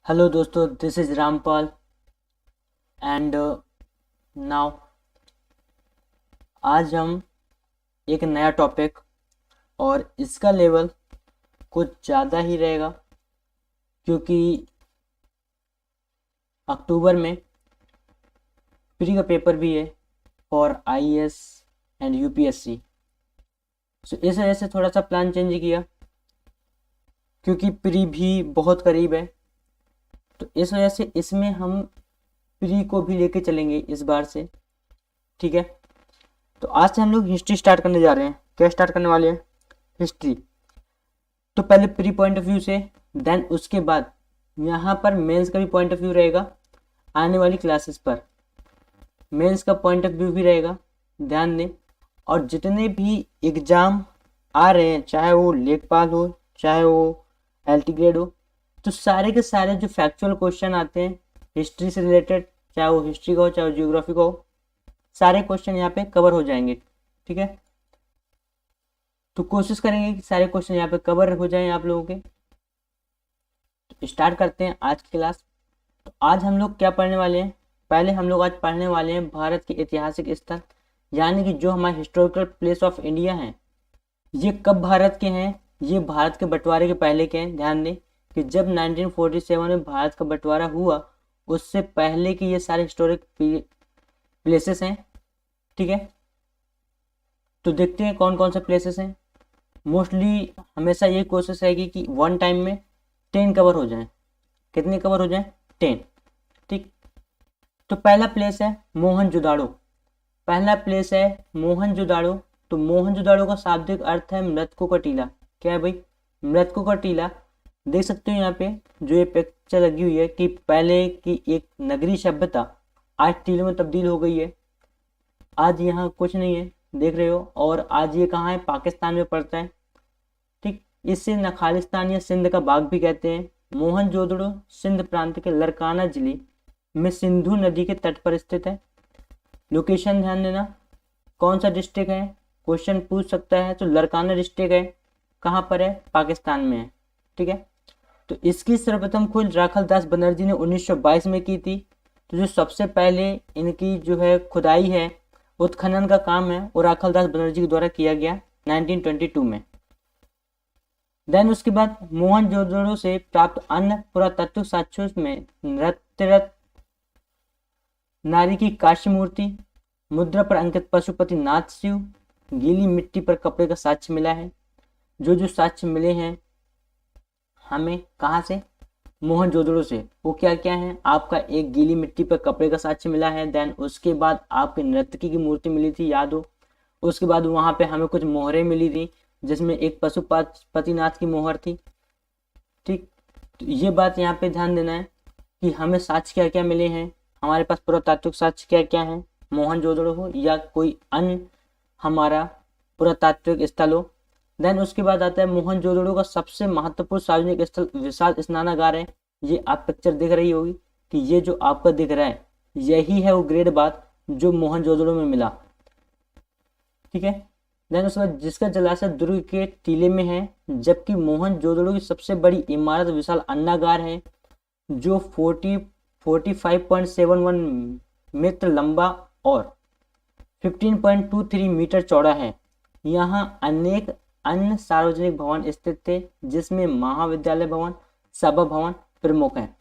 Hello दोस्तों, this is Rampal and now आज हम एक नया टॉपिक और इसका लेवल कुछ ज़्यादा ही रहेगा क्योंकि अक्टूबर में प्री का पेपर भी है फॉर आईएएस एंड यूपीएससी। सो इस वजह से थोड़ा सा प्लान चेंज किया क्योंकि प्री भी बहुत करीब है। तो इस वजह से इसमें हम प्री को भी लेके चलेंगे इस बार से। ठीक है, तो आज से हम लोग हिस्ट्री स्टार्ट करने जा रहे हैं। क्या स्टार्ट करने वाले हैं? हिस्ट्री। तो पहले प्री पॉइंट ऑफ व्यू से, देन उसके बाद यहाँ पर मेंस का भी पॉइंट ऑफ व्यू रहेगा। आने वाली क्लासेस पर मेंस का पॉइंट ऑफ व्यू भी रहेगा, ध्यान दें। और जितने भी एग्जाम आ रहे हैं, चाहे वो लेखपाल हो चाहे वो एलटी ग्रेड हो, तो सारे के सारे जो फैक्चुअल क्वेश्चन आते हैं हिस्ट्री से रिलेटेड, चाहे वो हिस्ट्री का हो चाहे वो जियोग्राफी का हो, सारे क्वेश्चन यहाँ पे कवर हो जाएंगे। ठीक है, तो कोशिश करेंगे कि सारे क्वेश्चन यहाँ पे कवर हो जाएं आप लोगों के। तो स्टार्ट करते हैं आज की क्लास। तो आज हम लोग क्या पढ़ने वाले हैं? पहले हम लोग आज पढ़ने वाले हैं भारत के ऐतिहासिक स्थल, यानी कि जो हमारे हिस्टोरिकल प्लेस ऑफ इंडिया हैं। ये कब भारत के हैं? ये भारत के बंटवारे के पहले के हैं। ध्यान दें कि जब 1947 में भारत का बंटवारा हुआ, उससे पहले के ये सारे हिस्टोरिक प्लेसेस हैं। ठीक है, तो देखते हैं कौन कौन से प्लेसेस हैं। मोस्टली हमेशा ये कोशिश रहेगी कि वन टाइम में 10 कवर हो जाए। कितने कवर हो जाए? 10। ठीक, तो पहला प्लेस है मोहनजोदाड़ो। पहला प्लेस है मोहनजोदाड़ो। तो मोहनजोदाड़ो का शाब्दिक अर्थ है मृतकों का टीला। क्या है भाई? मृतकों का टीला। देख सकते हो यहाँ पे जो ये पिक्चर लगी हुई है कि पहले की एक नगरी सभ्यता आज टीले में तब्दील हो गई है। आज यहाँ कुछ नहीं है, देख रहे हो। और आज ये कहाँ है? पाकिस्तान में पड़ता है। ठीक, इसे नखालिस्तान या सिंध का बाग भी कहते हैं। मोहनजोदड़ो सिंध प्रांत के लरकाना जिले में सिंधु नदी के तट पर स्थित है। लोकेशन ध्यान देना, कौन सा डिस्ट्रिक्ट है क्वेश्चन पूछ सकता है। तो लरकाना डिस्ट्रिक्ट है। कहाँ पर है? पाकिस्तान में है। ठीक है, तो इसकी सर्वप्रथम खोज राखल दास बनर्जी ने 1922 में की थी। तो जो सबसे पहले इनकी जो है खुदाई है, उत्खनन का काम है, वो राखल दास बनर्जी के द्वारा किया गया 1922 में। देन उसके बाद मोहनजोदड़ो से प्राप्त अन्य पुरातत्व साक्ष्यों में नृत्यरत नारी की काश्य मूर्ति, मुद्रा पर अंकित पशुपति नाथ शिव, गीली मिट्टी पर कपड़े का साक्ष्य मिला है। जो जो साक्ष्य मिले हैं हमें कहाँ से? मोहनजोदड़ो से। वो क्या क्या है? आपका एक गीली मिट्टी पर कपड़े का साक्ष्य मिला है। देन उसके बाद आपके नर्तकी की मूर्ति मिली थी, याद हो। उसके बाद वहां पे हमें कुछ मोहरें मिली थी, जिसमें एक पशुपतिनाथ की मोहर थी। ठीक, तो ये बात यहाँ पे ध्यान देना है कि हमें साक्ष्य क्या क्या मिले हैं। हमारे पास पुरातात्विक साक्ष्य क्या क्या है, मोहनजोदड़ो हो या कोई अन्य हमारा पुरातात्विक स्थल हो। देन उसके बाद आता है मोहनजोदड़ो का सबसे महत्वपूर्ण सार्वजनिक स्थल विशाल स्नानागार है। ये आप पिक्चर दिख रही होगी कि ये जो आपका दिख रहा है, यही है वो ग्रेड बात जो मोहनजोदड़ो में मिला। ठीक है, देन उसके बाद जिसका जलाशय दुर्ग के टीले में है, जबकि मोहनजोदड़ो की सबसे बड़ी इमारत विशाल अन्नागार है, जो 45.71 मीटर लंबा और 15.23 मीटर चौड़ा है। यहाँ अनेक अन्य सार्वजनिक भवन स्थित थे, जिसमें महाविद्यालय भवन, सभा भवन प्रमुख हैं।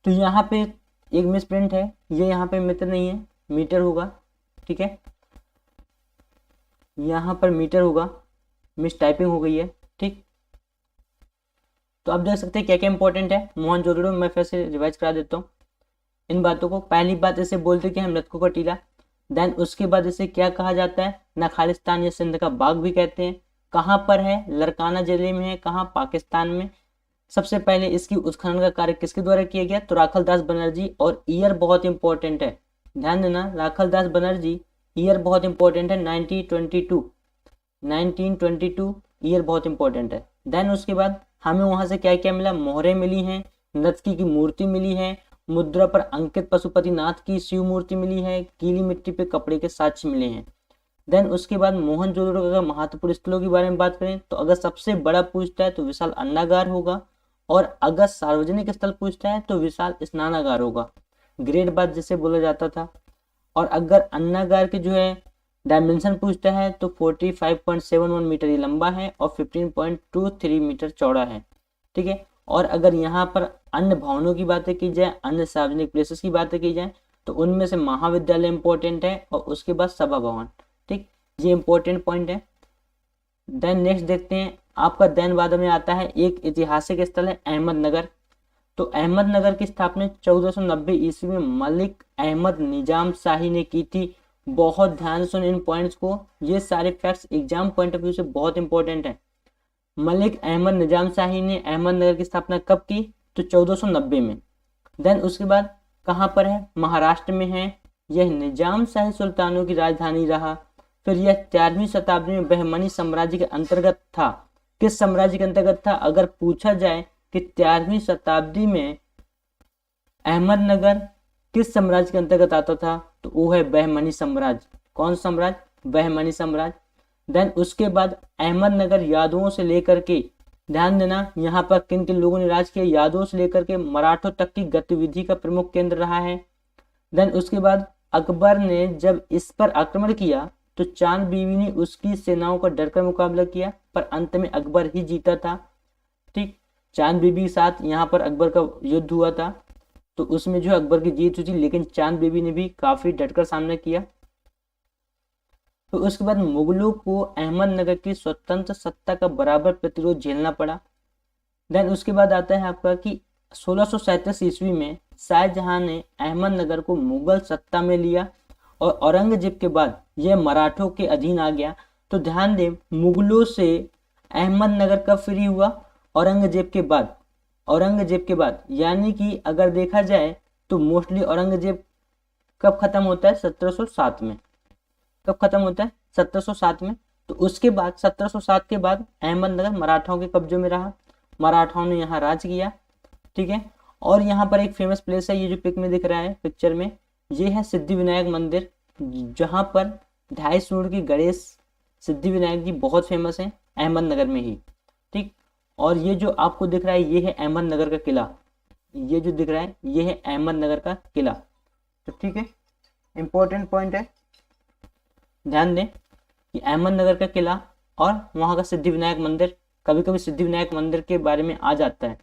तो यहाँ पे एक मिस प्रिंट है, ये यहाँ पे मीटर नहीं है, मीटर होगा। ठीक है, यहाँ पर मीटर होगा, मिस टाइपिंग हो गई है। ठीक, तो आप देख सकते हैं क्या क्या इंपॉर्टेंट है मोहनजोदड़ो में। मैं फिर से रिवाइज करा देता हूँ इन बातों को। पहली बात, इसे बोलते कि हम मृतकों का टीला। देन उसके बाद इसे क्या कहा जाता है? नखालिस्तान या सिंध का बाग भी कहते हैं। कहाँ पर है? लरकाना जिले में है। कहाँ? पाकिस्तान में। सबसे पहले इसकी उत्खनन का कार्य किसके द्वारा किया गया? तो राखल दास बनर्जी। और ईयर बहुत इंपॉर्टेंट है, ध्यान देना। राखल दास बनर्जी, ईयर बहुत इंपॉर्टेंट है, 1922 ईयर बहुत इंपॉर्टेंट है। देन उसके बाद हमें वहां से क्या क्या मिला? मोहरें मिली हैं, नर्तकी की मूर्ति मिली है, मुद्रा पर अंकित पशुपतिनाथ की शिव मूर्ति मिली है, गीली मिट्टी पे कपड़े के साक्ष्य मिले हैं। देन उसके बाद मोहनजोदड़ो का महत्वपूर्ण स्थलों के बारे में बात करें तो अगर सबसे बड़ा पूछता है तो विशाल अन्नागार होगा, और अगर सार्वजनिक स्थल पूछता है तो विशाल स्नानागार होगा, ग्रेट बाथ जिसे बोला जाता था। और अगर अन्नागार की जो है डायमेंशन पूछता है तो 45.71 मीटर ये लंबा है और 15.23 मीटर चौड़ा है, ठीक है। और अगर यहाँ पर अन्य भवनों की बातें की जाए, अन्य सार्वजनिक प्लेसेस की बातें की जाए, तो उनमें से महाविद्यालय इंपॉर्टेंट है और उसके बाद सभा भवन, ठीक, ये इंपॉर्टेंट पॉइंट है। देन नेक्स्ट देखते हैं, आपका देन बाद में आता है एक ऐतिहासिक स्थल है अहमदनगर। तो अहमदनगर की स्थापना 1490 ईस्वी में मलिक अहमद निजाम शाही ने की थी। बहुत ध्यान सुन इन पॉइंट्स को, ये सारे facts exam point of view से बहुत इंपॉर्टेंट है। मलिक अहमद निजाम शाही ने अहमदनगर की स्थापना कब की? तो 1490 में। देन उसके बाद कहाँ पर है? महाराष्ट्र में है। यह निजाम शाही सुल्तानों की राजधानी रहा। फिर यह 13वीं शताब्दी में बहमनी साम्राज्य के अंतर्गत था। किस साम्राज्य के अंतर्गत था? अगर पूछा जाए कि 13वीं शताब्दी में अहमदनगर किस साम्राज्य के अंतर्गत आता था, तो वो है बहमनी साम्राज्य। कौन साम्राज्य? बहमनी साम्राज्य। देन उसके बाद अहमदनगर यादवों से लेकर के, ध्यान देना यहाँ पर किन किन लोगों ने राज किया, यादवों से लेकर के मराठों तक की गतिविधि का प्रमुख केंद्र रहा है। देन उसके बाद अकबर ने जब इस पर आक्रमण किया तो चांद बीबी ने उसकी सेनाओं का डरकर मुकाबला किया, पर अंत में अकबर ही जीता था, ठीक। चांद बीबी के साथ यहाँ पर अकबर का युद्ध हुआ था, तो उसमें जो अकबर की जीत हुई थी, लेकिन चांद बीबी ने भी काफी डटकर सामना किया। तो उसके बाद मुगलों को अहमदनगर की स्वतंत्र सत्ता का बराबर प्रतिरोध झेलना पड़ा। देन उसके बाद आता है आपका कि 1637 ईस्वी में शाहजहां ने अहमदनगर को मुगल सत्ता में लिया और औरंगजेब के बाद यह मराठों के अधीन आ गया। तो ध्यान दें, मुगलों से अहमदनगर कब फ्री हुआ? औरंगजेब के बाद। औरंगजेब के बाद, यानी कि अगर देखा जाए तो मोस्टली औरंगजेब कब खत्म होता है? 1707 में। कब खत्म होता है? 1707 में। तो उसके बाद 1707 के बाद अहमदनगर मराठाओं के कब्जे में रहा, मराठाओं ने यहाँ राज किया, ठीक है। और यहाँ पर एक फेमस प्लेस है, ये जो पिक में दिख रहा है पिक्चर में, ये है सिद्धि विनायक मंदिर, जहाँ पर 250 सूंड की गणेश सिद्धि विनायक जी बहुत फेमस है अहमदनगर में ही, ठीक। और ये जो आपको दिख रहा है ये है अहमदनगर का किला, ये जो दिख रहा है ये है अहमदनगर का किला, तो ठीक है, इंपॉर्टेंट पॉइंट है। ध्यान दें कि अहमदनगर का किला और वहां का सिद्धि विनायक मंदिर, कभी कभी सिद्धि विनायक मंदिर के बारे में आ जाता है।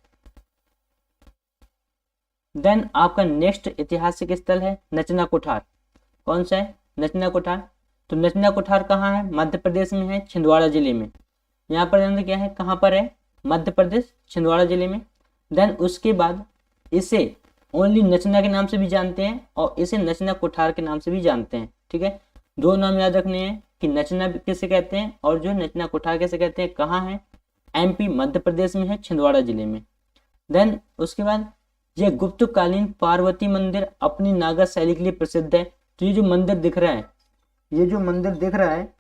देन आपका नेक्स्ट ऐतिहासिक स्थल है नचना कोठार। कौन सा है? नचना कोठार। तो नचना कोठार कहाँ है? मध्य प्रदेश में है, छिंदवाड़ा जिले में। यहाँ पर ध्यान क्या है, कहाँ पर है? मध्य प्रदेश, छिंदवाड़ा जिले में। देन उसके बाद इसे ओनली नचना के नाम से भी जानते हैं और इसे नचना कोठार के नाम से भी जानते हैं, ठीक है। दो नाम याद रखने हैं कि नचना किसे कहते हैं और जो नचना कोठार कैसे कहते हैं। कहाँ है? एमपी, मध्य प्रदेश में है, छिंदवाड़ा जिले में। देन उसके बाद यह गुप्तकालीन पार्वती मंदिर अपनी नागर शैली के लिए प्रसिद्ध है। तो ये जो मंदिर दिख रहा है, ये जो मंदिर दिख रहा है,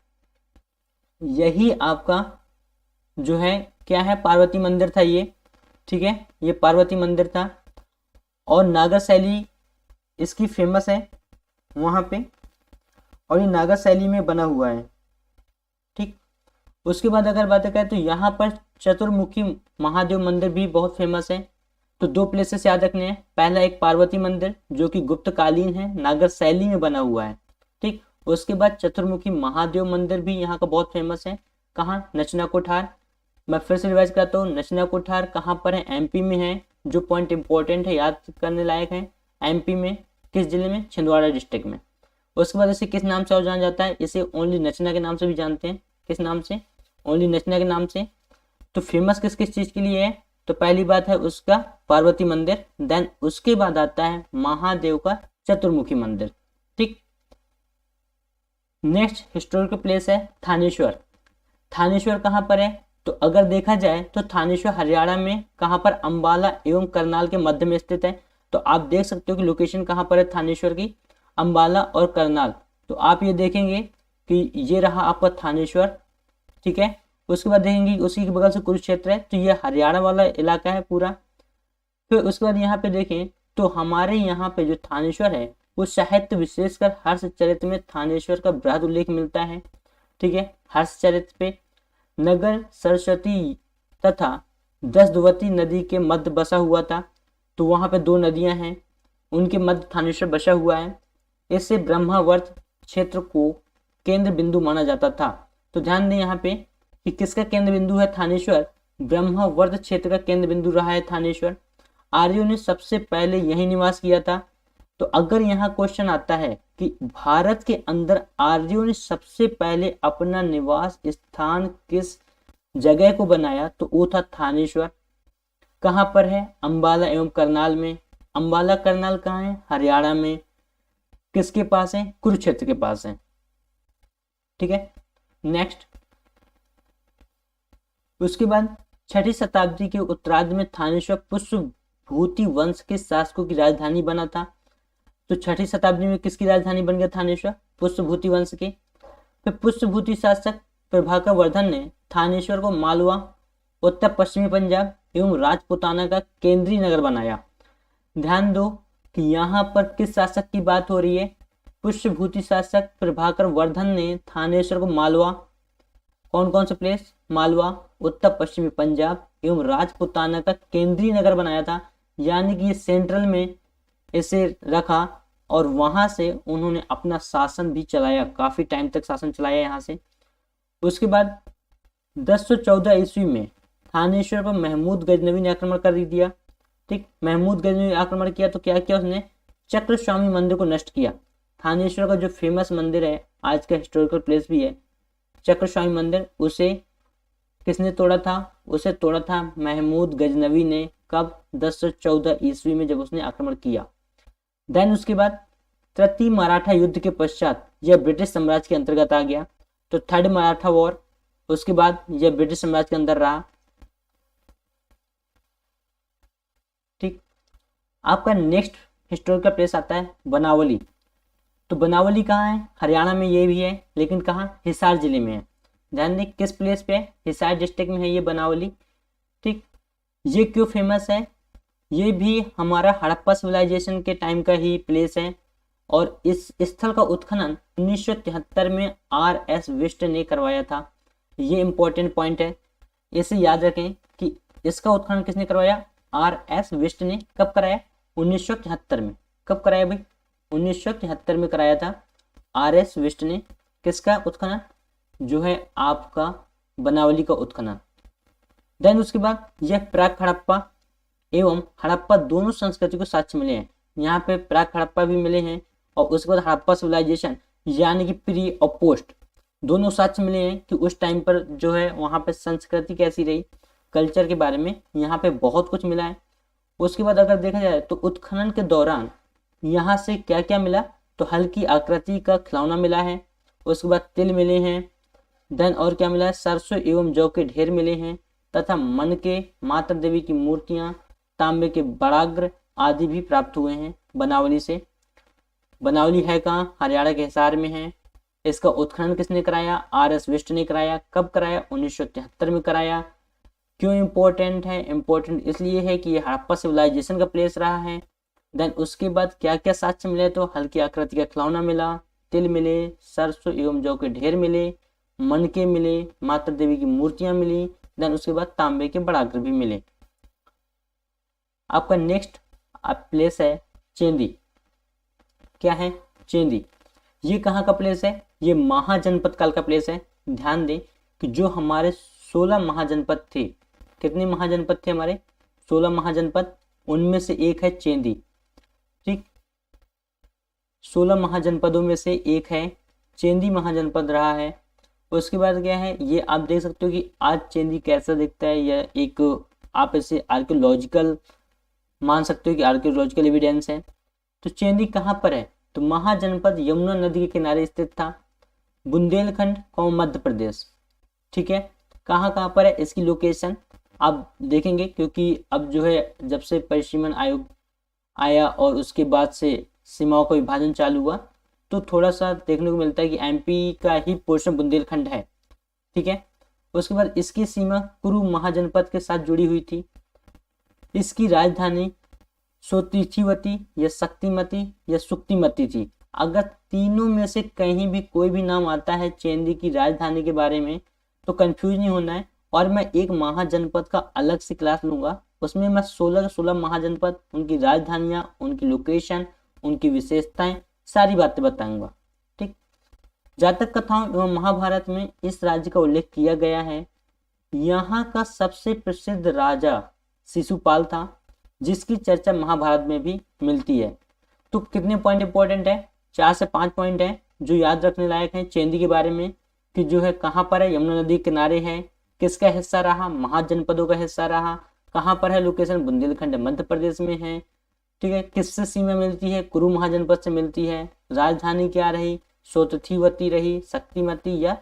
यही आपका जो है क्या है? पार्वती मंदिर था ये, ठीक है, ये पार्वती मंदिर था और नागर शैली इसकी फेमस है वहां पे, और ये नागर शैली में बना हुआ है, ठीक। उसके बाद अगर बात करें तो यहाँ पर चतुर्मुखी महादेव मंदिर भी बहुत फेमस है। तो दो प्लेसेस याद रखने हैं, पहला एक पार्वती मंदिर जो कि गुप्तकालीन है, नागर शैली में बना हुआ है, ठीक। उसके बाद चतुर्मुखी महादेव मंदिर भी यहाँ का बहुत फेमस है। कहाँ? नचना कोठार। मैं फिर से रिवाइज करता हूँ, नचना कोठार कहाँ पर है? एमपी में है। जो पॉइंट इंपॉर्टेंट है, याद करने लायक है, एमपी में किस जिले में? छिंदवाड़ा डिस्ट्रिक्ट में। उसके बाद इसे किस नाम से और जाना जाता है? इसे ओनली नचना के नाम से भी जानते हैं। किस नाम से? ओनली नचना के नाम से। तो फेमस किस किस चीज के लिए है? तो पहली बात है उसका पार्वती मंदिर, देन उसके बाद आता है महादेव का चतुर्मुखी मंदिर, ठीक। नेक्स्ट हिस्टोरिकल प्लेस है थानेश्वर। थानेश्वर कहाँ पर है? तो अगर देखा जाए तो थानेश्वर हरियाणा में कहाँ पर? अंबाला एवं करनाल के मध्य में स्थित है। तो आप देख सकते हो कि लोकेशन कहाँ पर है थानेश्वर की, अंबाला और करनाल। तो आप ये देखेंगे कि ये रहा आपका थानेश्वर, ठीक है। उसके बाद देखेंगे उसी के बगल से कुरुक्षेत्र है, तो ये हरियाणा वाला इलाका है पूरा। फिर उसके बाद यहाँ पे देखें तो हमारे यहाँ पे जो थानेश्वर है वो साहित्य विशेषकर हर्षचरित में थानेश्वर का बृहद उल्लेख मिलता है, ठीक है। हर्षचरित पे नगर सरस्वती तथा दसद्वती नदी के मध्य बसा हुआ था। तो वहां पे दो नदियां हैं, उनके मध्य थानेश्वर बसा हुआ है। इससे ब्रह्मावर्त क्षेत्र को केंद्र बिंदु माना जाता था। तो ध्यान दें यहाँ पे कि किसका केंद्र बिंदु है थानेश्वर, ब्रह्मावर्त क्षेत्र का केंद्र बिंदु रहा है थानेश्वर। आर्यों ने सबसे पहले यही निवास किया था। तो अगर यहाँ क्वेश्चन आता है कि भारत के अंदर आर्यों ने सबसे पहले अपना निवास स्थान किस जगह को बनाया, तो वो था थानेश्वर। कहाँ पर है, अंबाला एवं करनाल में। अंबाला करनाल कहाँ है, हरियाणा में। किसके पास है, कुरुक्षेत्र के पास है। ठीक है, नेक्स्ट। उसके बाद 6ठी शताब्दी के उत्तरार्ध में थानेश्वर पुष्पभूति वंश के शासकों की राजधानी बना था। तो 6ठी शताब्दी में किसकी राजधानी बन गया थानेश्वर, पुष्पभूति वंश के। फिर पुष्पभूति शासक प्रभाकर वर्धन ने थानेश्वर को मालवा, उत्तर पश्चिमी पंजाब एवं राजपुताना का केंद्रीय नगर बनाया। ध्यान दो कि यहाँ पर किस शासक की बात हो रही है, पुष्पभूति शासक प्रभाकर वर्धन ने थानेश्वर को मालवा, कौन कौन से प्लेस, मालवा, उत्तर पश्चिमी पंजाब एवं राजपुताना का केंद्रीय नगर बनाया था। यानी कि ये सेंट्रल में इसे रखा और वहां से उन्होंने अपना शासन भी चलाया, काफी टाइम तक शासन चलाया यहाँ से। उसके बाद 1014 ईस्वी में थानेश्वर पर महमूद गजनवी ने आक्रमण कर दिया। ठीक, महमूद गजनवी ने आक्रमण किया तो क्या किया उसने, चक्र स्वामी मंदिर को नष्ट किया। थानेश्वर का जो फेमस मंदिर है, आज का हिस्टोरिकल प्लेस भी है, चक्र स्वामी मंदिर, उसे किसने तोड़ा था, उसे तोड़ा था महमूद गजनवी ने। कब, 1014 ईस्वी में जब उसने आक्रमण किया। देन उसके बाद तृतीय मराठा युद्ध के पश्चात यह ब्रिटिश साम्राज्य के अंतर्गत आ गया। तो थर्ड मराठा वॉर, उसके बाद यह ब्रिटिश साम्राज्य के अंदर रहा। ठीक, आपका नेक्स्ट हिस्टोरिकल प्लेस आता है बनावली। तो बनावली कहाँ है, हरियाणा में ये भी है, लेकिन कहाँ, हिसार जिले में है। ध्यान दें किस प्लेस पे है, हिसार डिस्ट्रिक्ट में है ये बनावली। ठीक, ये क्यों फेमस है, ये भी हमारा हड़प्पा सिविलाइजेशन के टाइम का ही प्लेस है। और इस स्थल का उत्खनन 1973 में RS विष्ट ने करवाया था। ये इंपॉर्टेंट पॉइंट है, इसे याद रखें कि इसका उत्खनन किसने करवाया, RS विष्ट ने। कब कराया, 1973 में। कब कराया भाई, 1973 में कराया था RS विष्ट ने। किसका उत्खनन, जो है आपका बनावली का उत्खनन। देन उसके बाद यह प्राक हड़प्पा एवं हड़प्पा दोनों संस्कृति को साक्ष्य मिले हैं। यहाँ पे प्राक हड़प्पा भी मिले हैं और उसके बाद हड़प्पा सिविलाइजेशन यानी कि प्री और पोस्ट दोनों साक्ष्य मिले हैं कि उस टाइम पर जो है वहाँ पे संस्कृति कैसी रही, कल्चर के बारे में यहाँ पे बहुत कुछ मिला है। उसके बाद अगर देखा जाए तो उत्खनन के दौरान यहाँ से क्या क्या मिला, तो हल्की आकृति का खिलौना मिला है। उसके बाद तिल मिले हैं। देन और क्या मिला है, सरसों एवं जौ के ढेर मिले हैं तथा मन के माता देवी की मूर्तियां, तांबे के बड़ाग्र आदि भी प्राप्त हुए हैं बनावली से। बनावली है कहाँ, हरियाणा के हिसार में है। इसका उत्खनन किसने कराया, RS विष्ट ने कराया। कब कराया, 1973 में कराया। क्यों इंपॉर्टेंट है, इंपॉर्टेंट इसलिए है कि ये हड़प्पा सिविलाइजेशन का प्लेस रहा है। देन उसके बाद क्या क्या साक्ष्य मिले, तो हल्की आकृति का खिलौना मिला, तिल मिले, सरसों एवं जौ के ढेर मिले, मनके मिले, माता देवी की मूर्तियां मिली। देन उसके बाद तांबे के बड़ाग्र भी मिले। आपका नेक्स्ट प्लेस है चेंदी। क्या है, चेंदी। ये कहाँ का प्लेस है, ये महाजनपद काल का प्लेस है। ध्यान दें कि जो हमारे 16 महाजनपद थे, कितने महाजनपद थे हमारे, 16 महाजनपद, उनमें से एक है चेंदी। ठीक, 16 महाजनपदों में से एक है चेंदी महाजनपद रहा है। उसके बाद क्या है, ये आप देख सकते हो कि आज चेंदी कैसा दिखता है। यह एक आप इसे आर्कियोलॉजिकल मान सकते हो कि आर्कियोलॉजिकल एविडेंस है। तो चेंदी कहाँ पर है, तो महाजनपद यमुना नदी के किनारे स्थित था, बुंदेलखंड मध्य प्रदेश। ठीक है, कहाँ कहाँ पर है, इसकी लोकेशन आप देखेंगे क्योंकि अब जो है जब से परिसीमन आयोग आया और उसके बाद से सीमाओं का विभाजन चालू हुआ तो थोड़ा सा देखने को मिलता है कि MP का ही पोर्शन बुंदेलखंड है। ठीक है, उसके बाद इसकी सीमा कुरु महाजनपद के साथ जुड़ी हुई थी। इसकी राजधानी सोतिचीवती या शक्तिमती या सुक्तिमती थी। अगर तीनों में से कहीं भी कोई भी नाम आता है चेंदी की राजधानी के बारे में तो कंफ्यूज नहीं होना है और मैं एक महाजनपद का अलग से क्लास लूंगा, उसमें मैं 16 महाजनपद, उनकी राजधानियां, उनकी लोकेशन, उनकी विशेषताएं, सारी बातें बताऊंगा। ठीक, जातक कथाओं एवं महाभारत में इस राज्य का उल्लेख किया गया है। यहाँ का सबसे प्रसिद्ध राजा शिशुपाल था, जिसकी चर्चा महाभारत में भी मिलती है। तो कितने पॉइंट इंपॉर्टेंट है? 4 से 5 पॉइंट है जो याद रखने लायक है चेंदी के बारे में, कि जो है कहाँ पर है, यमुना नदी किनारे है, किसका हिस्सा रहा, महाजनपदों का हिस्सा रहा, कहाँ पर है लोकेशन, बुंदेलखंड मध्य प्रदेश में है। ठीक है, किससे सीमा मिलती है, कुरु महाजनपद से मिलती है। राजधानी क्या रही, सोतथीवती रही, शक्तिमती या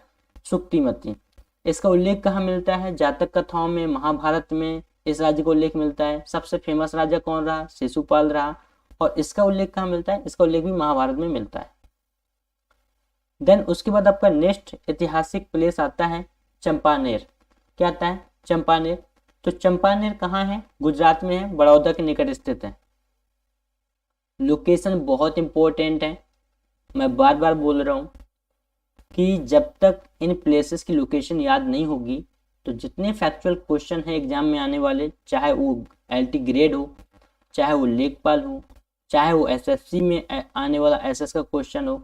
सुक्तिमती। इसका उल्लेख कहाँ मिलता है? जातक कथाओं में, महाभारत में इस राज्य का उल्लेख मिलता है। सबसे फेमस राजा कौन रहा? शिशुपाल रहा। और इसका उल्लेख कहाँ मिलता है? इसका उल्लेख भी महाभारत में मिलता है। देन उसके बाद आपका नेक्स्ट ऐतिहासिक प्लेस आता है चंपानेर। क्या आता है? चंपानेर। तो चंपानेर कहाँ है? गुजरात में है, बड़ौदा के निकट स्थित है। लोकेशन बहुत इंपॉर्टेंट है, मैं बार बार बोल रहा हूँ कि जब तक इन प्लेसेस की लोकेशन याद नहीं होगी तो जितने फैक्चुअल क्वेश्चन हैं एग्जाम में आने वाले, चाहे वो एलटी ग्रेड हो, चाहे वो लेखपाल हो, चाहे वो एसएससी में आने वाला एसएस का क्वेश्चन हो,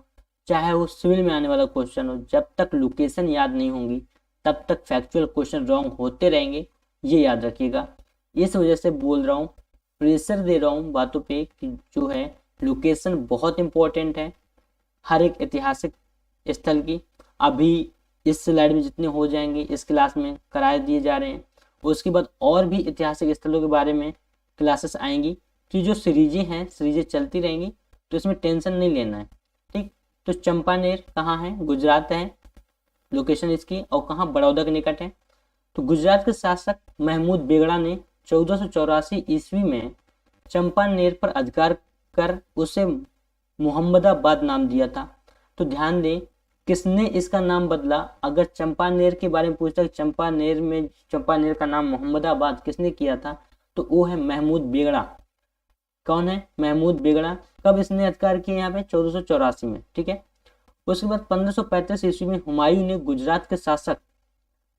चाहे वो सिविल में आने वाला क्वेश्चन हो, जब तक लोकेशन याद नहीं होंगी तब तक फैक्चुअल क्वेश्चन रॉन्ग होते रहेंगे, ये याद रखिएगा। इस वजह से बोल रहा हूँ, प्रेशर दे रहा हूँ बातों पे कि जो है लोकेशन बहुत इंपॉर्टेंट है हर एक ऐतिहासिक स्थल की। अभी इस स्लाइड में जितने हो जाएंगे इस क्लास में कराए दिए जा रहे हैं। उसके बाद और भी ऐतिहासिक स्थलों के बारे में क्लासेस आएंगी, कि जो सीरीजें हैं सीरीजें चलती रहेंगी, तो इसमें टेंशन नहीं लेना है। ठीक, तो चंपानेर कहाँ है? गुजरात है लोकेशन इसकी, और कहाँ? बड़ौदा के निकट है। तो गुजरात के शासक महमूद बेगड़ा ने 1484 ईस्वी में चंपानेर पर अधिकार कर उसे मुहम्मदाबाद नाम दिया था। तो ध्यान दें, किसने इसका नाम बदला? अगर चंपानेर के बारे में पूछता है, चंपानेर का नाम मुहम्मदाबाद किसने किया था, तो वो है महमूद बेगड़ा। कौन है? महमूद बेगड़ा। कब इसने अधिकार किया? यहाँ पे 1484 में। ठीक है, उसके बाद 1535 ईस्वी में हुमायूं ने गुजरात के शासक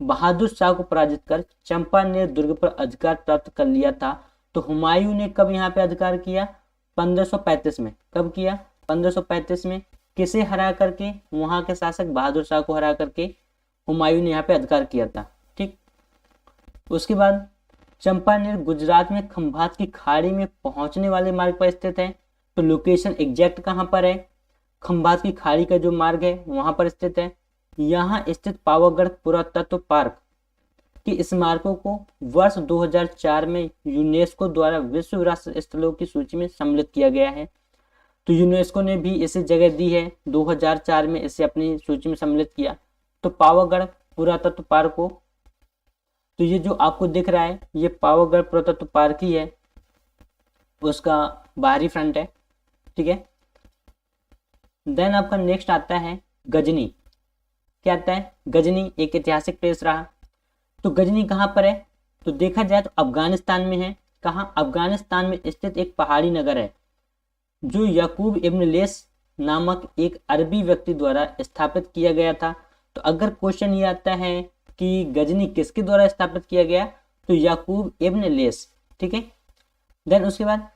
बहादुर शाह को पराजित कर चंपानेर दुर्ग पर अधिकार प्राप्त कर लिया था। तो हुमायूं ने कब यहाँ पे अधिकार किया? 1535 में। कब किया? 1535 में। किसे हरा करके? वहां के शासक बहादुर शाह को हरा करके हुमायूं ने यहाँ पे अधिकार किया था। ठीक, उसके बाद चंपानेर गुजरात में खंभात की खाड़ी में पहुंचने वाले मार्ग पर स्थित है। तो लोकेशन एग्जैक्ट कहाँ पर है? खंभात की खाड़ी का जो मार्ग है वहां पर स्थित है। यहाँ स्थित पावागढ़ पुरातत्व पार्क के स्मारकों को वर्ष 2004 में यूनेस्को द्वारा विश्व विरासत स्थलों की सूची में सम्मिलित किया गया है। तो यूनेस्को ने भी इसे जगह दी है, 2004 में इसे अपनी सूची में सम्मिलित किया। तो पावागढ़ पुरातत्व पार्क को, तो ये जो आपको दिख रहा है ये पावागढ़ पुरातत्व पार्क ही है, उसका बाहरी फ्रंट है। ठीक है, देन आपका नेक्स्ट आता है गजनी। क्या आता है? गजनी एक ऐतिहासिक प्लेस रहा। तो गजनी कहाँ पर है? तो देखा जाए तो अफगानिस्तान में है। कहाँ? अफगानिस्तान में स्थित एक पहाड़ी नगर है जो याकूब इब्न लेस नामक एक अरबी व्यक्ति द्वारा स्थापित किया गया था। तो अगर क्वेश्चन ये आता है कि गजनी किसके द्वारा स्थापित किया गया, तो याकूब इब्न लेस। ठीक है, देन उसके बाद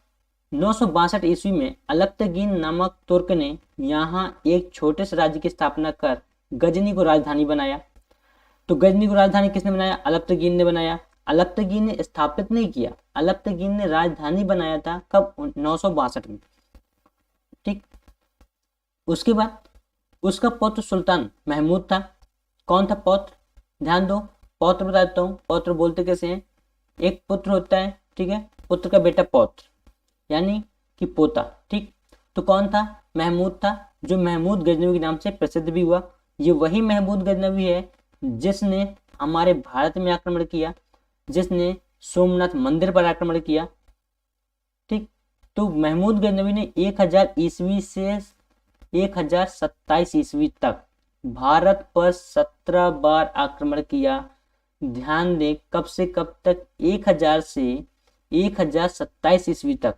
962 ईस्वी में अलक्तगीन नामक तुर्क ने यहाँ एक छोटे से राज्य की स्थापना कर गजनी को राजधानी बनाया। तो गजनी को राजधानी किसने बनाया? अलक्तगीन ने बनाया। अलक्तगीन ने स्थापित नहीं किया, अलक्तगीन ने राजधानी बनाया था। कब? 962 में। ठीक, उसके बाद उसका पौत्र सुल्तान महमूद था। कौन था पौत्र? ध्यान दो, पौत्र बता देता हूँ। पौत्र बोलते कैसे हैं? एक पुत्र होता है, ठीक है, पुत्र का बेटा पौत्र, यानी कि पोता। ठीक, तो कौन था? महमूद था, जो महमूद गजनवी के नाम से प्रसिद्ध भी हुआ। ये वही महमूद गजनवी है जिसने हमारे भारत में आक्रमण किया, जिसने सोमनाथ मंदिर पर आक्रमण किया। ठीक, तो महमूद गजनवी ने 1000 ईस्वी से 1027 ईस्वी तक भारत पर 17 बार आक्रमण किया। ध्यान दें, कब से कब तक? 1000 से 1027 ईस्वी तक।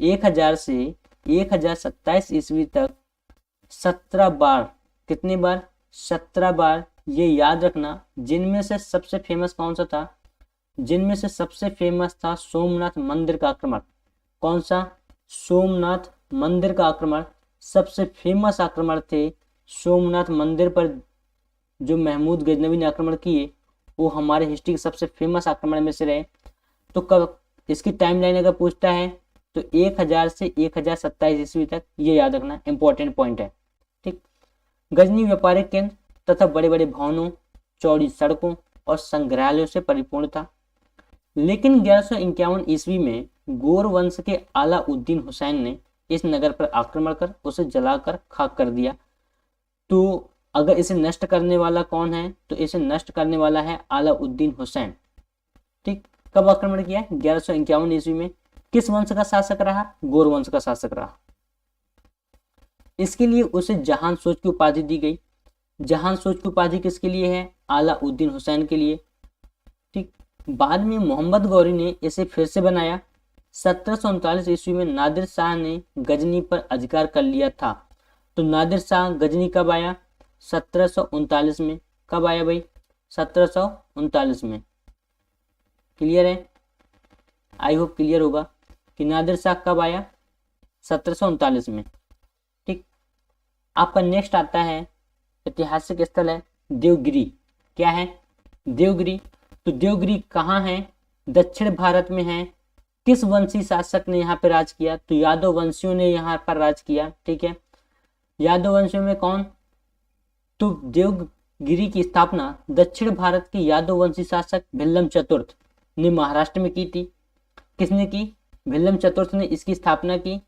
1000 से 1027 ईस्वी तक 17 बार। कितने बार? 17 बार ये याद रखना, जिनमें से सबसे फेमस कौन सा था, जिनमें से सबसे फेमस था सोमनाथ मंदिर का आक्रमण। कौन सा? सोमनाथ मंदिर का आक्रमण। सबसे फेमस आक्रमण थे सोमनाथ मंदिर पर जो महमूद गजनवी ने आक्रमण किए, वो हमारे हिस्ट्री के सबसे फेमस आक्रमण में से रहे। तो कब इसकी टाइमलाइन अगर पूछता है तो 1000 से 1027 ईस्वी तक, ये याद रखना, इंपॉर्टेंट पॉइंट है। ठीक। गजनी व्यापारिक केंद्र तथा बड़े बड़े भवनों, चौड़ी सड़कों और संग्रहालयों से परिपूर्ण था। लेकिन 1151 ईस्वी में गोर वंश के आलाउद्दीन हुसैन ने इस नगर पर आक्रमण कर उसे जलाकर खाक कर दिया। तो अगर इसे नष्ट करने वाला कौन है, तो इसे नष्ट करने वाला है आलाउद्दीन हुसैन। ठीक। कब आक्रमण किया? 1151 ईस्वी में। किस वंश का शासक रहा? गोर वंश का शासक रहा। इसके लिए उसे जहान सोच की उपाधि दी गई। जहान सोच की उपाधि किसके लिए है? आलाउद्दीन हुसैन के लिए। ठीक। बाद में मोहम्मद गौरी ने इसे फिर से बनाया। 1739 ईस्वी में नादिर शाह ने गजनी पर अधिकार कर लिया था। तो नादिर शाह गजनी कब आया? 1739 में। कब आया भाई? 1739 में। क्लियर है? आई होप क्लियर होगा कि नादिर शाह कब आया? 1739 में। ठीक। आपका नेक्स्ट आता है ऐतिहासिक स्थल है देवगिरी। क्या है? देवगिरी। तो देवगिरी कहाँ है? दक्षिण भारत में है। किस वंशी शासक ने यहाँ पे राज किया? तो यादव वंशियों ने यहाँ पर राज किया। ठीक है। यादव वंशियों में कौन? तो देवगिरी की स्थापना दक्षिण भारत के यादव वंशी शासक भिल्लम चतुर्थ ने महाराष्ट्र में की थी। किसने की? भिल्लम चतुर्थ ने इसकी स्थापना की।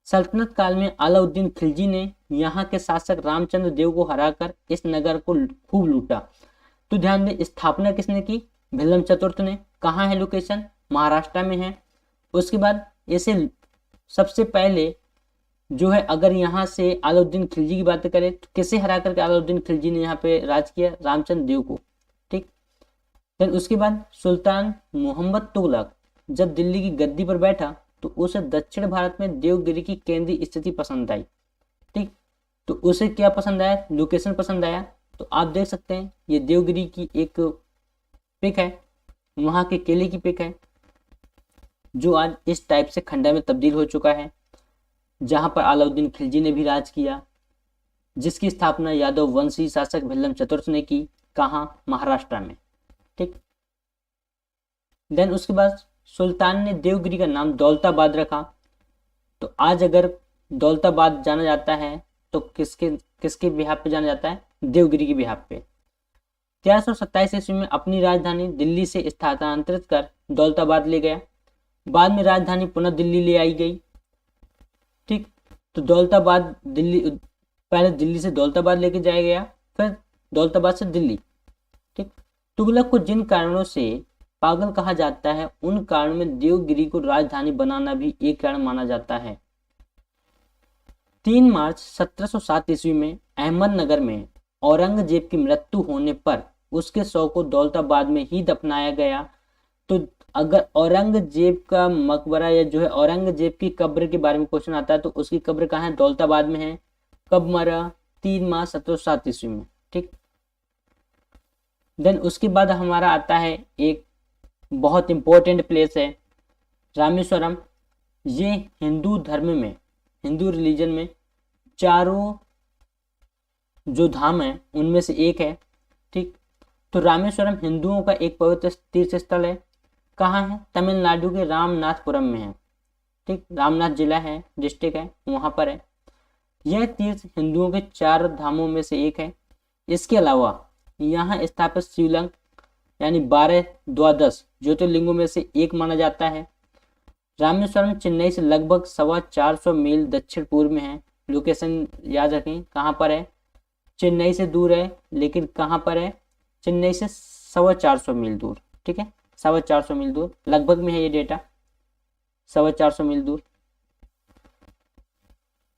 सल्तनत काल में अलाउद्दीन खिलजी ने यहाँ के शासक रामचंद्र देव को हराकर इस नगर को खूब लूटा। तो ध्यान दें, स्थापना किसने की? भिल्लम चतुर्थ ने। कहाँ है लोकेशन? महाराष्ट्र में है। उसके बाद इसे सबसे पहले जो है, अगर यहाँ से अलाउद्दीन खिलजी की बात करें तो किसे हरा करके अलाउद्दीन खिलजी ने यहाँ पे राज किया? रामचंद्र देव को। ठीक। देन उसके बाद सुल्तान मोहम्मद तुगलक जब दिल्ली की गद्दी पर बैठा तो उसे दक्षिण भारत में देवगिरी की केंद्रीय स्थिति पसंद आई। ठीक। तो उसे क्या पसंद आया? लोकेशन पसंद आया। तो आप देख सकते हैं ये देवगिरी की एक पिक है, वहां के किले की पिक है, जो आज इस टाइप से खंडर में तब्दील हो चुका है, जहां पर अलाउद्दीन खिलजी ने भी राज किया, जिसकी स्थापना यादव वंशी शासक भिल्लम चतुर्थ ने की। कहाँ? महाराष्ट्र में। ठीक। देन उसके बाद सुल्तान ने देवगिरी का नाम दौलताबाद रखा। तो आज अगर दौलताबाद जाना जाता है तो किसके किसके बिहाफ पे जाना जाता है? देवगिरी के बिहाफ पे। 1327 ईस्वी में अपनी राजधानी दिल्ली से स्थानांतरित कर दौलताबाद ले गया। बाद में राजधानी पुनः दिल्ली ले आई गई। ठीक। तो दौलताबाद दिल्ली, पहले दिल्ली से दौलताबाद लेके जाया गया, फिर दौलताबाद से दिल्ली। ठीक। तुगलक को जिन कारणों से पागल कहा जाता है, उन कारणों में देवगिरी को राजधानी बनाना भी एक कारण माना जाता है। 3 मार्च 1707 ईस्वी में अहमदनगर में औरंगजेब की मृत्यु होने पर उसके शव को दौलताबाद में ही दफनाया गया। तो अगर औरंगजेब का मकबरा या जो है औरंगजेब की कब्र के बारे में क्वेश्चन आता है तो उसकी कब्र कहाँ है? दौलताबाद में है। कब मरा? 3 मार्च 1707 ईस्वी में। ठीक। देन उसके बाद हमारा आता है एक बहुत इंपॉर्टेंट प्लेस है रामेश्वरम। ये हिंदू धर्म में, हिंदू रिलीजन में चारों जो धाम है उनमें से एक है। ठीक। तो रामेश्वरम हिंदुओं का एक पवित्र तीर्थ स्थल है। कहाँ है? तमिलनाडु के रामनाथपुरम में है। ठीक। रामनाथ जिला है, डिस्ट्रिक्ट है, वहां पर है। यह तीर्थ हिंदुओं के 4 धामों में से एक है। इसके अलावा यहाँ स्थापित शिवलिंग यानी 12 द्वादश ज्योतिर्लिंगों में से एक माना जाता है। रामेश्वरम चेन्नई से लगभग 425 मील दक्षिण पूर्व में है। लोकेशन याद रखें, कहाँ पर है? चेन्नई से दूर है, लेकिन कहाँ पर है? चेन्नई से 425 मील दूर। ठीक है, 425 मील दूर, लगभग में है ये डेटा, 425 मील दूर।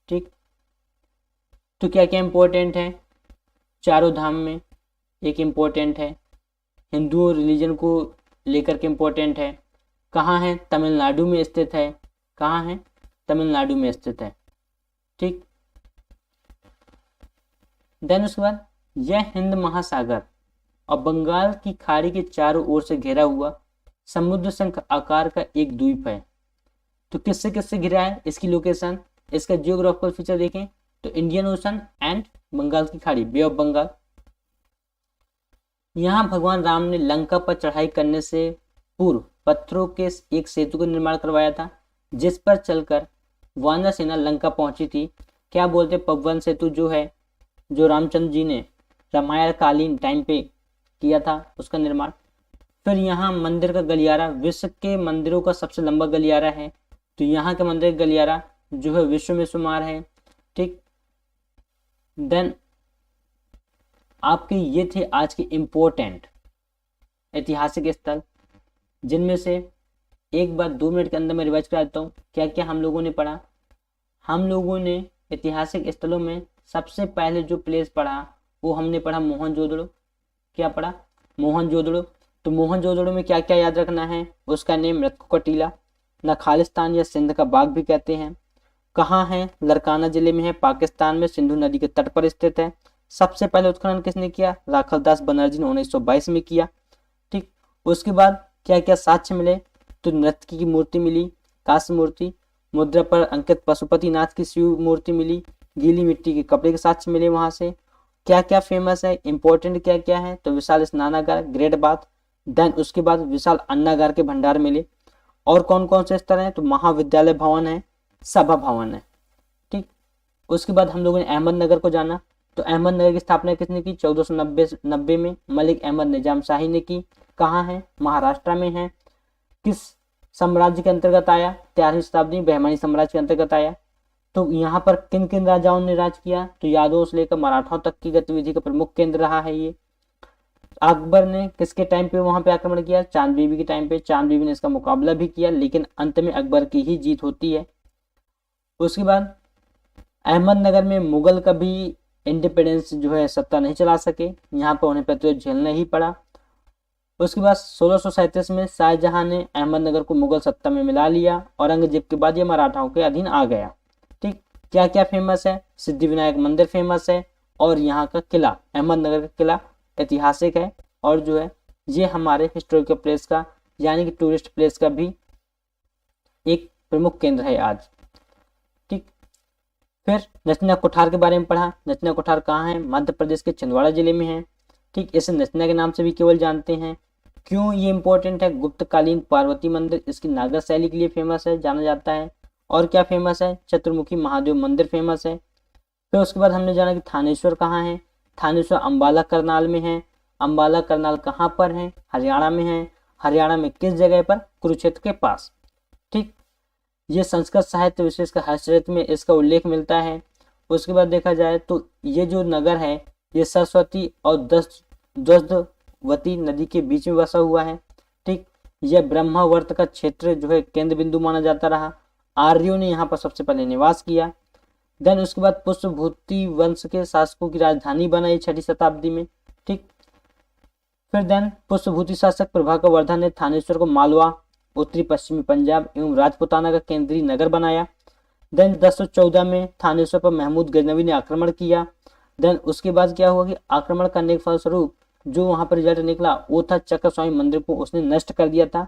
ठीक। तो क्या क्या इंपॉर्टेंट है? चारों धाम में एक इंपॉर्टेंट है, हिंदू रिलीजन को लेकर के इंपॉर्टेंट है। कहाँ है? तमिलनाडु में स्थित है। कहाँ है? तमिलनाडु में स्थित है। ठीक। देन उसके बाद यह हिंद महासागर और बंगाल की खाड़ी के चारों ओर से घिरा हुआ समुद्र शंख आकार का एक द्वीप है। तो किससे किससे घिरा है, इसकी लोकेशन, इसका जियोग्राफिकल फीचर देखें तो इंडियन ओशन एंड बंगाल की खाड़ी, बे ऑफ बंगाल। यहाँ भगवान राम ने लंका पर चढ़ाई करने से पूर्व पत्थरों के एक सेतु का निर्माण करवाया था, जिस पर चलकर वानर सेना लंका पहुंची थी। क्या बोलते, पवन सेतु जो है, जो रामचंद्र जी ने रामायण कालीन टाइम पे किया था, उसका निर्माण। फिर यहाँ मंदिर का गलियारा विश्व के मंदिरों का सबसे लंबा गलियारा है, तो यहाँ के मंदिर का गलियारा जो है विश्व में शुमार है। ठीक, देन आपके ये थे आज के इम्पोर्टेंट ऐतिहासिक स्थल, जिनमें से एक बार 2 मिनट के अंदर मैं रिवाइज करा देता हूँ क्या क्या हम लोगों ने पढ़ा। हम लोगों ने ऐतिहासिक स्थलों में सबसे पहले जो प्लेस पढ़ा वो हमने पढ़ा मोहनजोदड़ो। क्या पढ़ा, मोहनजोदड़ो। तो मोहनजोदड़ो में क्या क्या याद रखना है, उसका नेम रत्को का टीला, न खालिस्तान या सिंध का बाग भी कहते हैं। कहाँ है, लरकाना जिले में है, पाकिस्तान में सिंधु नदी के तट पर स्थित है। सबसे पहले उत्खनन किसने किया, राखलदास बनर्जी ने 1922 में किया। ठीक, उसके बाद क्या क्या साक्ष्य मिले, तो नर्तकी की मूर्ति मिली, कांस्य मूर्ति, मुद्रा पर अंकित पशुपतिनाथ की शिव मूर्ति मिली, गीली मिट्टी के कपड़े के साक्ष्य मिले। वहां से क्या क्या फेमस है, इंपॉर्टेंट क्या क्या है, तो विशाल स्नानागार, ग्रेट बाथ। देन उसके बाद विशाल अन्नागार के भंडार मिले। और कौन कौन से स्तर हैं, तो महाविद्यालय भवन है, सभा भवन है। ठीक, उसके बाद हम लोगों ने अहमदनगर को जाना। तो अहमदनगर की स्थापना किसने की, 1490 में मलिक अहमद निजाम शाही ने की। कहाँ है, महाराष्ट्र में है। किस साम्राज्य के अंतर्गत आया, 13वीं शताब्दी बहमानी साम्राज्य के अंतर्गत आया। तो यहाँ पर किन किन राजाओं ने राज किया, तो यादवों से लेकर मराठाओं तक की गतिविधि का प्रमुख केंद्र रहा है ये। अकबर ने किसके टाइम पे वहां पे आक्रमण किया, चांद बीबी के टाइम पे। चांद बीबी ने इसका मुकाबला भी किया, लेकिन अंत में अकबर की ही जीत होती है। उसके बाद अहमदनगर में मुगल कभी इंडिपेंडेंस जो है सत्ता नहीं चला सके, यहाँ पर उन्हें प्रतिरोध झेलना ही पड़ा। उसके बाद 1637 में शाहजहां ने अहमदनगर को मुगल सत्ता में मिला लिया। औरंगजेब के बाद ये मराठाओं के अधीन आ गया। ठीक, क्या क्या फेमस है, सिद्धिविनायक मंदिर फेमस है, और यहाँ का किला, अहमदनगर का किला ऐतिहासिक है, और जो है ये हमारे हिस्टोरिकल प्लेस का यानी कि टूरिस्ट प्लेस का भी एक प्रमुख केंद्र है आज। ठीक, फिर नचना कोठार के बारे में पढ़ा। नचना कोठार कहाँ है, मध्य प्रदेश के छिंदवाड़ा जिले में है। ठीक, इसे नचना के नाम से भी केवल जानते हैं। क्यों ये इंपॉर्टेंट है, गुप्तकालीन पार्वती मंदिर इसकी नागर शैली के लिए फेमस है, जाना जाता है। और क्या फेमस है, चतुर्मुखी महादेव मंदिर फेमस है। फिर उसके बाद हमने जाना कि थानेश्वर कहाँ है। थानेश्वर अंबाला करनाल में है। अंबाला करनाल कहाँ पर है, हरियाणा में है। हरियाणा में किस जगह पर, कुरुक्षेत्र के पास। ठीक, ये संस्कृत साहित्य विशेषकर हर्षचरित में इसका उल्लेख मिलता है। उसके बाद देखा जाए तो ये जो नगर है ये सरस्वती और दस्वती नदी के बीच में बसा हुआ है। ठीक, यह ब्रह्मावर्त का क्षेत्र जो है केंद्र बिंदु माना जाता रहा। आर्यों ने यहाँ पर सबसे पहले निवास किया। देन उसके बाद पुष्पभूति वंश के शासकों की राजधानी बनाई 6वीं शताब्दी में। ठीक, फिर देन पुष्पभूति शासक प्रभाकर वर्धन ने थानेश्वर को मालवा, उत्तरी पश्चिमी पंजाब एवं राजपुताना का केंद्रीय नगर बनाया। देन 1014 में थानेश्वर पर महमूद गजनवी ने आक्रमण किया। देन उसके बाद क्या हुआ कि आक्रमण करने के फलस्वरूप जो वहां पर रिजल्ट निकला वो था चक्र स्वामी मंदिर को उसने नष्ट कर दिया था,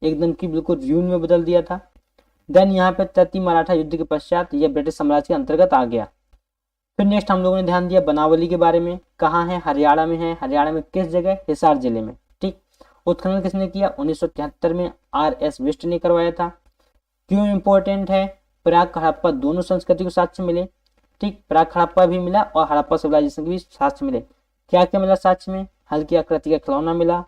एकदम की बिल्कुल रूइन में बदल दिया था। देन यहाँ पे तृतीय मराठा युद्ध के पश्चात यह ब्रिटिश साम्राज्य के अंतर्गत आ गया। फिर नेक्स्ट हम लोगों ने ध्यान दिया बनावली के बारे में। कहाँ है, हरियाणा में है। हरियाणा में किस जगह, हिसार जिले में। ठीक, उत्खनन किसने किया, 1973 में RS बिष्ट ने करवाया था। क्यों इंपॉर्टेंट है, प्राग हड़प्पा दोनों संस्कृति को साक्ष्य मिले। ठीक, प्राग हड़प्पा भी मिला और हड़प्पा सिविलाइजेशन के भी साक्ष्य मिले। क्या क्या मिला साक्ष्य में, हल्की आकृति का खिलौना मिला,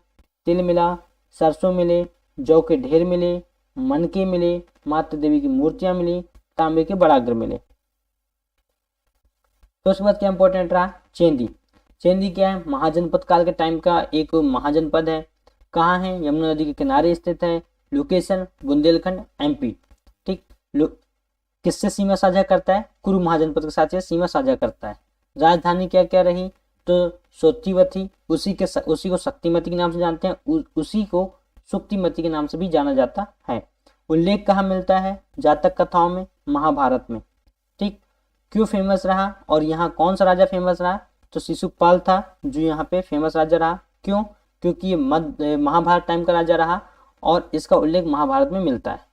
तिल मिला, सरसों मिले, जौ के ढेर मिले, मनके मिले, माता देवी की मूर्तियां मिली, तांबे के बड़ागर मिले। तो उसके बाद क्या इंपॉर्टेंट रहा, चेंदी। चेंदी क्या है, महाजनपद काल के टाइम का एक महाजनपद है। कहाँ है, यमुना नदी के किनारे स्थित है। Location Bundelkhand MP। ठीक, किससे सीमा साझा करता है, कुरु महाजनपद के साथ यह सीमा साझा करता है। राजधानी क्या क्या रही, तो सोत्तीवती, उसी को शक्तिमती के नाम से जानते हैं, उसी को सुक्तिमती के नाम से भी जाना जाता है। उल्लेख कहाँ मिलता है, जातक कथाओं में, महाभारत में। ठीक, क्यों फेमस रहा और यहाँ कौन सा राजा फेमस रहा, तो शिशुपाल था जो यहाँ पे फेमस राजा रहा। क्यों? क्योंकि ये महाभारत टाइम का राजा रहा और इसका उल्लेख महाभारत में मिलता है।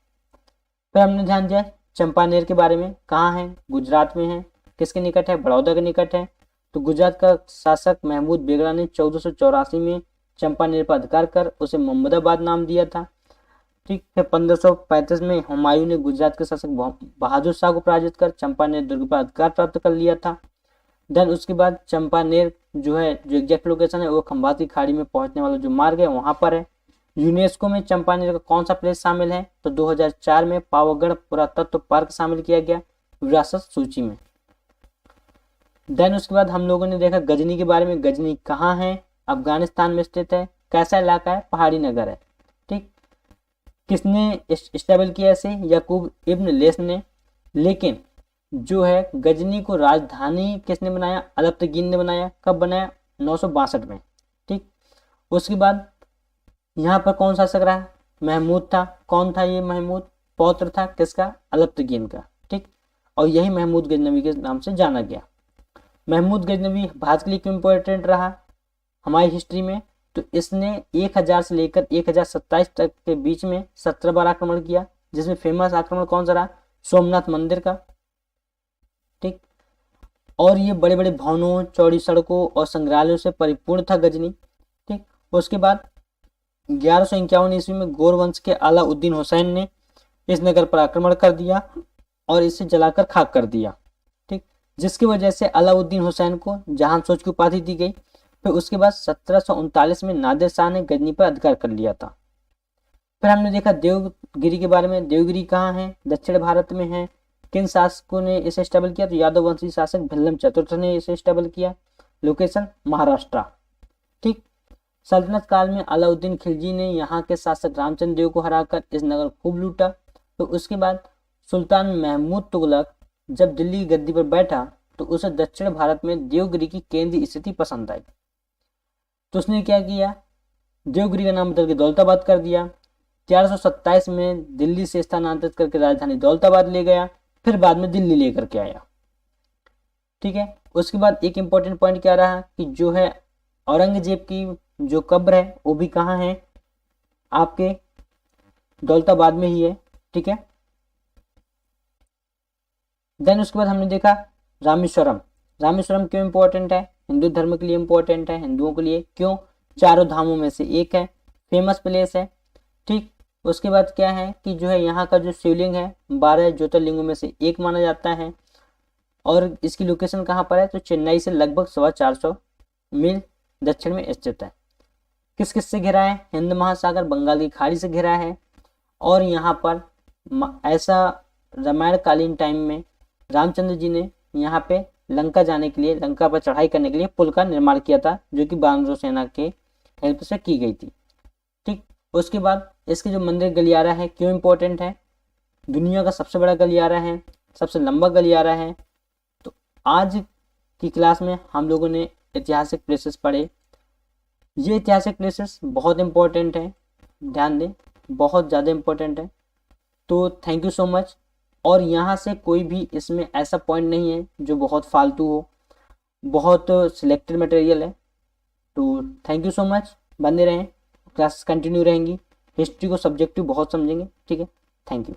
फिर हमने ध्यान दिया चंपानेर के बारे में, कहाँ है? गुजरात में है। किसके निकट है? बड़ौदा के निकट है। तो गुजरात का शासक महमूद बेगड़ा ने 1484 में चंपानेर पर अधिकार कर उसे मोहम्मदाबाद नाम दिया था। ठीक है। 1535 में हुमायूं ने गुजरात के शासक बहादुर शाह को पराजित कर चंपानेर दुर्ग पर अधिकार प्राप्त कर लिया था। देन उसके बाद चंपानेर जो है, जो एग्जैक्ट लोकेशन है वो खंभात की खाड़ी में पहुंचने वाला जो मार्ग है वहां पर है। यूनेस्को में चंपानेर का कौन सा प्लेस शामिल है? तो 2004 में पावागढ़ पुरातत्व पार्क शामिल किया गया विरासत सूची में। देन उसके बाद हम लोगों ने देखा गजनी के बारे में। गजनी कहाँ है? अफगानिस्तान में स्थित है। कैसा इलाका है? पहाड़ी नगर है। ठीक। किसने स्टेबल किया इसे? याकूब इब्न लेस ने। लेकिन जो है गजनी को राजधानी किसने बनाया? अलप्तगीन ने बनाया। कब बनाया? 962 में। ठीक। उसके बाद यहाँ पर कौन शासक रहा? महमूद था। कौन था ये महमूद? पौत्र था किसका? अलप्तगीन का। ठीक। और यही महमूद गजनवी के नाम से जाना गया। महमूद गजनवी भारत के लिए क्यों इंपॉर्टेंट रहा हमारी हिस्ट्री में? तो इसने 1000 से लेकर 1027 तक के बीच में 17 बार आक्रमण किया, जिसमें फेमस आक्रमण कौन सा रहा? सोमनाथ मंदिर का। ठीक। और ये बड़े बड़े भवनों, चौड़ी सड़कों और संग्रहालयों से परिपूर्ण था गजनी। ठीक। उसके बाद 1151 ईस्वी में गौर वंश के अलाउद्दीन हुसैन ने इस नगर पर आक्रमण कर दिया और इसे जलाकर खाक कर दिया। ठीक। जिसकी वजह से अलाउद्दीन हुसैन को जहां सोच की उपाधि दी गई। फिर उसके बाद 1739 में नादिर शाह ने गजनी पर अधिकार कर लिया था। फिर हमने देखा देवगिरी के बारे में। देवगिरी कहाँ है? दक्षिण भारत में है। किन शासकों ने इसे स्टेबल किया? तो यादव वंशी शासक भिल्लम चतुर्थ ने इसे स्टेबल किया। लोकेशन महाराष्ट्र। ठीक। सल्तनत काल में अलाउद्दीन खिलजी ने यहाँ के शासक रामचंद्र देव को हराकर इस नगर को खूब लूटा। तो उसके बाद सुल्तान महमूद तुगलक जब दिल्ली की गद्दी पर बैठा तो उसे दक्षिण भारत में देवगिरी की केंद्रीय स्थिति पसंद आई। तो उसने क्या किया? देवगिरी का नाम बदल के दौलताबाद कर दिया। 1127 में दिल्ली से स्थानांतरित करके राजधानी दौलताबाद ले गया। फिर बाद में दिल्ली लेकर के आया। ठीक है। उसके बाद एक इंपॉर्टेंट पॉइंट क्या रहा कि जो है औरंगजेब की जो कब्र है वो भी कहाँ है? आपके दौलताबाद में ही है। ठीक है। देन उसके बाद हमने देखा रामेश्वरम। रामेश्वरम क्यों इंपॉर्टेंट है? हिंदू धर्म के लिए इंपॉर्टेंट है, हिंदुओं के लिए। क्यों? चारों धामों में से एक है, फेमस प्लेस है। ठीक। उसके बाद क्या है कि जो है यहाँ का जो शिवलिंग है 12 ज्योतिर्लिंगों में से एक माना जाता है। और इसकी लोकेशन कहाँ पर है? तो चेन्नई से लगभग 450 मील दक्षिण में स्थित है। किस किस से घिरा है? हिंद महासागर, बंगाल की खाड़ी से घिरा है। और यहाँ पर ऐसा रामायण कालीन टाइम में रामचंद्र जी ने यहाँ पे लंका जाने के लिए, लंका पर चढ़ाई करने के लिए पुल का निर्माण किया था, जो कि बानरों सेना के हेल्प से की गई थी। ठीक। उसके बाद इसके जो मंदिर गलियारा है क्यों इंपॉर्टेंट है? दुनिया का सबसे बड़ा गलियारा है, सबसे लंबा गलियारा है। तो आज की क्लास में हम लोगों ने ऐतिहासिक प्लेसेस पढ़े। ये ऐतिहासिक प्लेसेस बहुत इंपॉर्टेंट है, ध्यान दें, बहुत ज़्यादा इंपॉर्टेंट है। तो थैंक यू सो मच। और यहाँ से कोई भी इसमें ऐसा पॉइंट नहीं है जो बहुत फालतू हो, बहुत सिलेक्टेड मटेरियल है। तो थैंक यू सो मच, बने रहें, क्लास कंटिन्यू रहेंगी। हिस्ट्री को सब्जेक्टिव बहुत समझेंगे। ठीक है, थैंक यू।